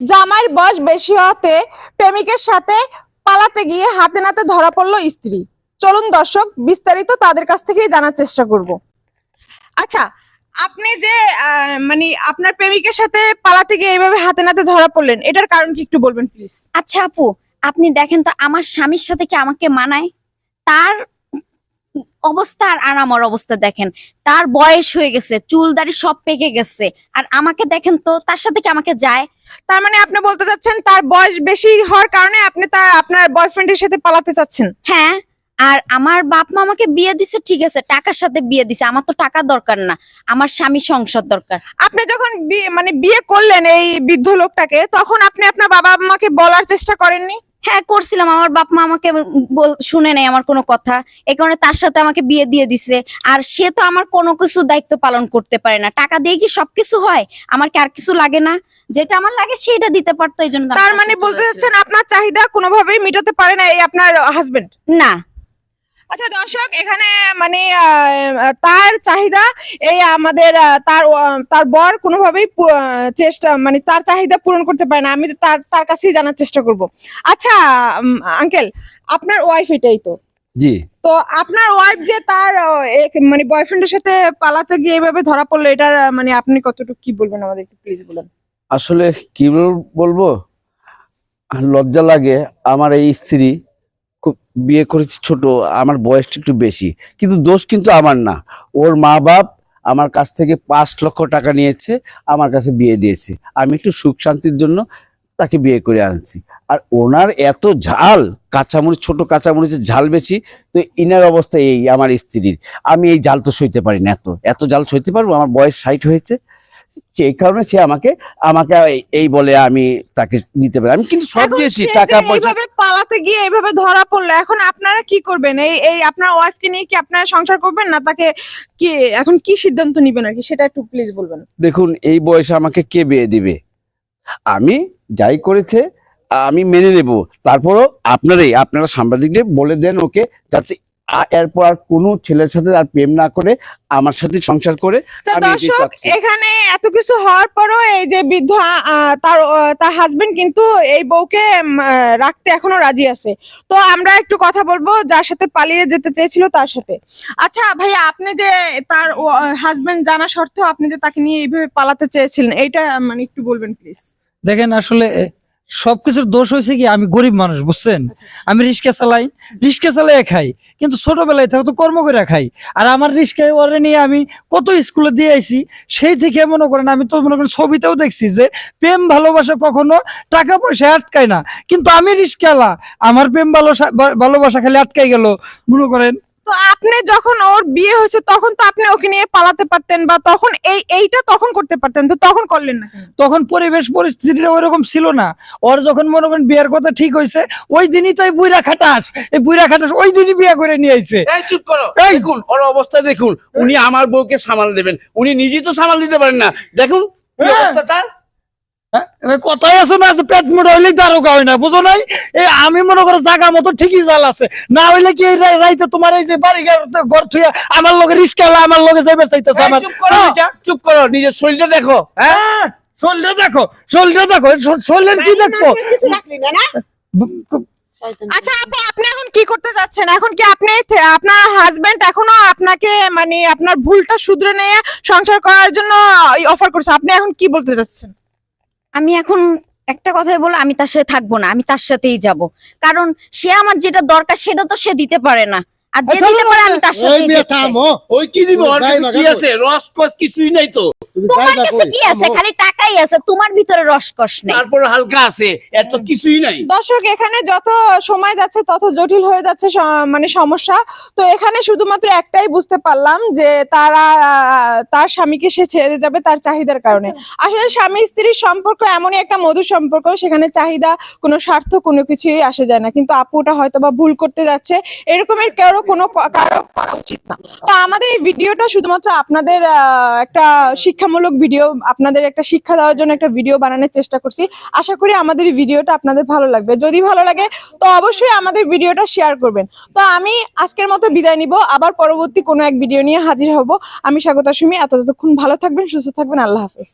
জামাইয়ের বয়স বেশি হতে প্রেমিকের সাথে পালাতে গিয়ে হাতে নাতে ধরা পড়লো স্ত্রী। চলুন দর্শক বিস্তারিত তাদের কাছ থেকেই জানার চেষ্টা করব। আচ্ছা, আপনি যে মানে আপনার প্রেমিকের সাথে পালাতে গিয়ে এইভাবে হাতে নাতে ধরা পড়লেন, এটার কারণ কি একটু বলবেন প্লিজ? আচ্ছা আপু, আপনি দেখেন তো আমার স্বামীর সাথে কি আমাকে মানায়? তার অবস্থা আর আমার অবস্থা দেখেন। তার বয়স হয়ে গেছে, চুল দাড়ি সব পেকে গেছে, আর আমাকে দেখেন তো, তার সাথে কি আমাকে যায়? তার মানে আপনি বলতে চাচ্ছেন তার বয়স বেশি হওয়ার কারণে আপনি আপনার বয়ফ্রেন্ডের সাথে পালাতে চাচ্ছেন? হ্যাঁ। আর আমার বাপ মা আমাকে বিয়ে দিছে, ঠিক আছে, টাকার সাথে বিয়ে দিছে, আমার তো টাকা দরকার না, আমার স্বামী সংসার দরকার। আপনি যখন মানে বিয়ে করলেন এই বৃদ্ধ লোকটাকে, তখন আপনি আপনার বাবা মাকে বলার চেষ্টা করেননি? হ্যাঁ করছিলাম, আমার বাপ মা আমাকে শুনে নেই আমার কোনো কথা, এই কারণে তার সাথে আমাকে বিয়ে দিয়ে দিছে। আর সে তো আমার কোনো কিছু দায়িত্ব পালন করতে পারে না, টাকা দিয়ে কি সবকিছু হয়? আমার কি আর কিছু লাগে না? যেটা আমার লাগে সেটা দিতে পারতো, এই জন্য। তার মানে বলতে চাচ্ছেন আপনার চাহিদা কোনোভাবেই মেটাতে পারে না এই আপনার হাজবেন্ড? না। আচ্ছা দর্শক, এখানে মানে তার চাহিদা এই আমাদের তার বর কোনোভাবেই চেষ্টা মানে তার চাহিদা পূরণ করতে পারে না। আমি তো তার কাছেই জানার চেষ্টা করব। আচ্ছা আঙ্কেল, আপনার ওয়াইফ এটাই তো? জি। তো আপনার ওয়াইফ যে তার মানে বয়ফ্রেন্ডের সাথে পালাতে গিয়ে এভাবে ধরা পড়লো, এটার মানে আপনি কতটুকু কি বলবেন আমাদের একটু প্লিজ বলেন। আসলে কি বলবো, লজ্জা লাগে। আমার এই স্ত্রী খুব বিয়ে করেছি ছোট, আমার বয়সটা একটু বেশি, কিন্তু দোষ কিন্তু আমার না। ওর মা বাপ আমার কাছ থেকে 5 লক্ষ টাকা নিয়েছে, আমার কাছে বিয়ে দিয়েছে। আমি একটু সুখ শান্তির জন্য তাকে বিয়ে করে আনছি। আর ওনার এত ঝাল, কাঁচামরিচ, ছোট কাঁচামরিচের ঝাল বেশি। তো ইনার অবস্থা এই আমার স্ত্রীর। আমি এই জাল তো সইতে পারি না, এত জাল সইতে পারবো? আমার বয়স 60 হয়েছে, সেই কারণে সে আমাকে আমাকে এই বলে আমি তাকে দিতে পারি। আমি কিন্তু সব দিয়েছি, টাকা পয়সা। এইভাবে পালাতে গিয়ে এইভাবে ধরা পড়লো, এখন আপনারা কি করবেন? এই আপনার ওয়াইফকে নিয়ে কি আপনারা সংসার করবেন, না তাকে কি এখন কি সিদ্ধান্ত নিবেন আর কি, সেটা একটু প্লিজ বলবেন। দেখুন, এই বয়সে আমাকে কে বিয়ে দিবে? আমি যাই করেছে আমি মেনে নেব। তারপরও আপনারা সাংবাদিকদের বলে দেন ওকে, যাতে এরপর আর কোনো ছেলের সাথে আর প্রেম না করে, আমার সাথে সংসার করে। আমি এটাই দর্শক, চাচ্ছি। এখানে এত কিছু হওয়ার পরও এই যে বৃদ্ধ তার হাজবেন্ড কিন্তু এই বউকে রাখতে এখনো রাজি আছে। তো আমরা একটু কথা বলবো যার সাথে পালিয়ে যেতে চেয়েছিল তার সাথে। আচ্ছা ভাইয়া, আপনি যে তার হাজবেন্ড জানা সত্ত্বেও আপনি যে তাকে নিয়ে এইভাবে পালাতে চেয়েছিলেন, এইটা মানে একটু বলবেন প্লিজ। দেখেন, আসলে সবকিছুর দোষ হয়েছে কি, আমি গরিব মানুষ, বুঝছেন? আমি রিক্সা চালাই খাই, কিন্তু ছোটবেলায় থেকে তো কর্ম করে খাই। আর আমার রিক্সায় ওরে নিয়ে আমি কত স্কুলে দিয়ে আইছি, সেই থেকে মনে করেন আমি তো মনে করেন ছবিতেও দেখছি যে প্রেম ভালোবাসা কখনো টাকা পয়সা আটকায় না, কিন্তু আমি রিক্সাওয়ালা, আমার প্রেম ভালোবাসা খালি আটকাই গেল মনে করেন। তো আপনি যখন ওর বিয়ে হয়েছে তখন তো আপনি ওকে নিয়ে পালাতে পারতেন, বা তখন এইটা তখন করতে পারতেন, তো তখন করলেন না কেন? তখন পরিবেশ পরিস্থিতিটা ওইরকম ছিল না। ওর যখন মনে করেন বিয়ের কথা ঠিক হয়েছে, ওই দিনই তো এই বুইরা খাটাস ওই দিনই বিয়ে করে নিয়ে আইছে। এই চুপ করো, দেখুন ওর অবস্থা দেখুন। উনি আমার বউকে সামাল দেবেন, উনি নিজেই তো সামাল দিতে পারেন না। দেখুন কি অবস্থা তার। কথাই আছে না যে পেট মোটা হইলেই দারোগা হয় না, বুঝো নাই? আমি মনে করো জায়গা মতো ঠিকই জাল আছে, না হইলে কি এই রাইতে তোমার এই যে বাড়ি ঘর থুয়া আমার লগে রিস্কালা আমার লগে যাইবে চাইতেছে। আমার চুপ করো, নিজের শরীরটা দেখো। হ্যাঁ, শরীরটা দেখো, শরীরের কি দেখো। আচ্ছা আপু, আপনি এখন কি করতে যাচ্ছেন? এখন কি আপনি আপনার হাজবেন্ড এখনো আপনাকে মানে আপনার ভুলটা শুধরে নিয়ে সংসার করার জন্য অফার করছে, আপনি এখন কি বলতে চাচ্ছেন? আমি এখন একটা কথাই বলে, আমি তার সাথে থাকবো না, আমি তার সাথেই যাব। কারণ সে আমার যেটা দরকার সেটা তো সে দিতে পারে না, আর যে দিতে পারে আমি তার সাথেই যেতে চাই। ওই কি দিব? ওর কাছে কি আছে? রসকস কিছুই নাই তো। তোমার কাছে কি আছে? খালি টাকাই আছে, তোমার ভিতরে রসকস নেই। তারপর হালকা আছে, এত কিছুই নাই। দর্শক, এখানে যত সময় যাচ্ছে তত জটিল হয়ে যাচ্ছে মানে সমস্যা। তো এখানে শুধুমাত্র একটাই বুঝতে পারলাম যে তার স্বামীকে সে ছেড়ে যাবে তার চাহিদার কারণে। আসলে স্বামী স্ত্রীর সম্পর্ক এমনই একটা মধুর সম্পর্ক, সেখানে চাহিদা কোনো স্বার্থ কোনো কিছুই আসে যায় না। কিন্তু আপুটা হয়তো বা ভুল করতে যাচ্ছে, এরকমের কারো করা উচিত না। তো আমাদের এই ভিডিওটা শুধুমাত্র আপনাদের একটা শিক্ষামূলক ভিডিও, আপনাদের একটা শিক্ষা দেওয়ার জন্য একটা ভিডিও বানানোর চেষ্টা করছি। আশা করি আমাদের এই ভিডিওটা আপনাদের ভালো লাগবে। যদি ভালো লাগে তো অবশ্যই আমাদের ভিডিওটা শেয়ার করবেন। তো আমি আজকের মতো বিদায় নিব, আবার পরবর্তী কোনো এক ভিডিও নিয়ে হাজির হব। আমি স্বাগতা সুমি। এতক্ষণ ভালো থাকবেন, সুস্থ থাকবেন। আল্লাহ হাফেজ।